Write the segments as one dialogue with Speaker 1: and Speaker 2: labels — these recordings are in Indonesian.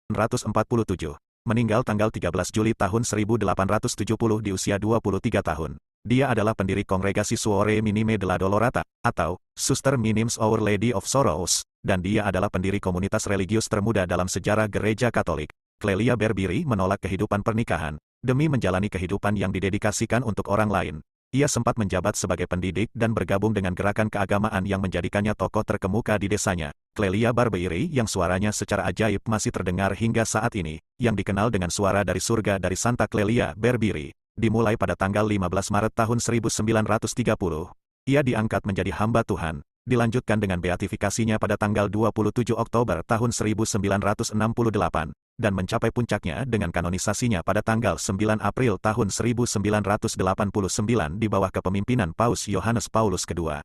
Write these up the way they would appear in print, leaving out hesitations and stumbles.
Speaker 1: 1947. Meninggal tanggal 13 Juli tahun 1870 di usia 23 tahun. Dia adalah pendiri Kongregasi Suore Minime della Dolorata, atau Suster Minims Our Lady of Sorrows, dan dia adalah pendiri komunitas religius termuda dalam sejarah Gereja Katolik. Clelia Berbiri menolak kehidupan pernikahan, demi menjalani kehidupan yang didedikasikan untuk orang lain. Ia sempat menjabat sebagai pendidik dan bergabung dengan gerakan keagamaan yang menjadikannya tokoh terkemuka di desanya. Clelia Barbieri yang suaranya secara ajaib masih terdengar hingga saat ini, yang dikenal dengan suara dari surga dari Santa Clelia Berbiri, dimulai pada tanggal 15 Maret tahun 1930. Ia diangkat menjadi hamba Tuhan, dilanjutkan dengan beatifikasinya pada tanggal 27 Oktober tahun 1968, dan mencapai puncaknya dengan kanonisasinya pada tanggal 9 April tahun 1989 di bawah kepemimpinan Paus Yohanes Paulus II.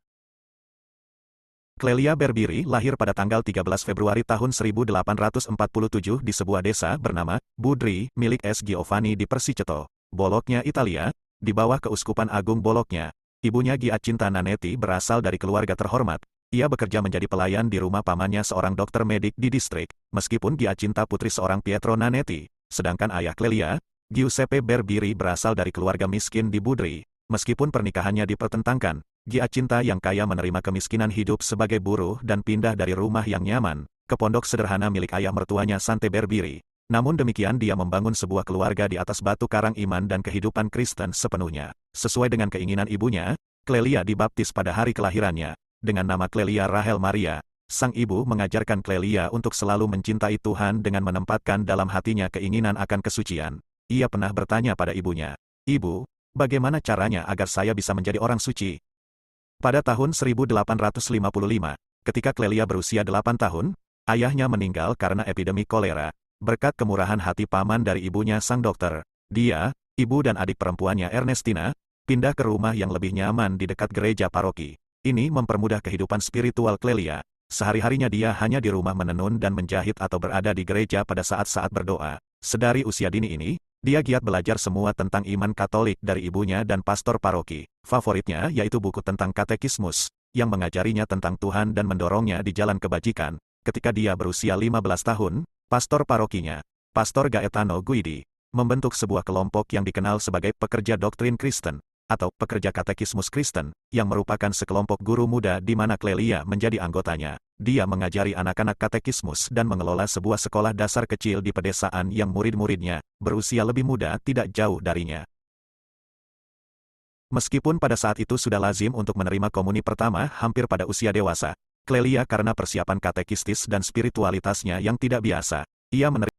Speaker 1: Clelia Berbiri lahir pada tanggal 13 Februari tahun 1847 di sebuah desa bernama Budri, milik S. Giovanni di Persiceto, Bologna, Italia, di bawah Keuskupan Agung Bologna. Ibunya Giacinta Nanetti berasal dari keluarga terhormat. Ia bekerja menjadi pelayan di rumah pamannya seorang dokter medik di distrik, meskipun Giacinta putri seorang Pietro Nanetti, sedangkan ayah Clelia, Giuseppe Berbiri berasal dari keluarga miskin di Budri. Meskipun pernikahannya dipertentangkan, Giacinta yang kaya menerima kemiskinan hidup sebagai buruh dan pindah dari rumah yang nyaman ke pondok sederhana milik ayah mertuanya Sante Berbiri. Namun demikian dia membangun sebuah keluarga di atas batu karang iman dan kehidupan Kristen sepenuhnya. Sesuai dengan keinginan ibunya, Clelia dibaptis pada hari kelahirannya dengan nama Clelia Rahel Maria. Sang ibu mengajarkan Clelia untuk selalu mencintai Tuhan dengan menempatkan dalam hatinya keinginan akan kesucian. Ia pernah bertanya pada ibunya, "Ibu, bagaimana caranya agar saya bisa menjadi orang suci?" Pada tahun 1855, ketika Clelia berusia 8 tahun, ayahnya meninggal karena epidemi kolera. Berkat kemurahan hati paman dari ibunya sang dokter, dia, ibu dan adik perempuannya Ernestina, pindah ke rumah yang lebih nyaman di dekat gereja paroki. Ini mempermudah kehidupan spiritual Clelia. Sehari-harinya dia hanya di rumah menenun dan menjahit atau berada di gereja pada saat-saat berdoa. Sedari usia dini ini, dia giat belajar semua tentang iman Katolik dari ibunya dan pastor paroki. Favoritnya yaitu buku tentang katekismus, yang mengajarinya tentang Tuhan dan mendorongnya di jalan kebajikan. Ketika dia berusia 15 tahun, pastor parokinya, Pastor Gaetano Guidi, membentuk sebuah kelompok yang dikenal sebagai Pekerja Doktrin Kristen, atau Pekerja Katekismus Kristen, yang merupakan sekelompok guru muda di mana Clelia menjadi anggotanya. Dia mengajari anak-anak katekismus dan mengelola sebuah sekolah dasar kecil di pedesaan yang murid-muridnya, berusia lebih muda tidak jauh darinya. Meskipun pada saat itu sudah lazim untuk menerima komuni pertama hampir pada usia dewasa, Clelia karena persiapan katekistis dan spiritualitasnya yang tidak biasa, ia menerima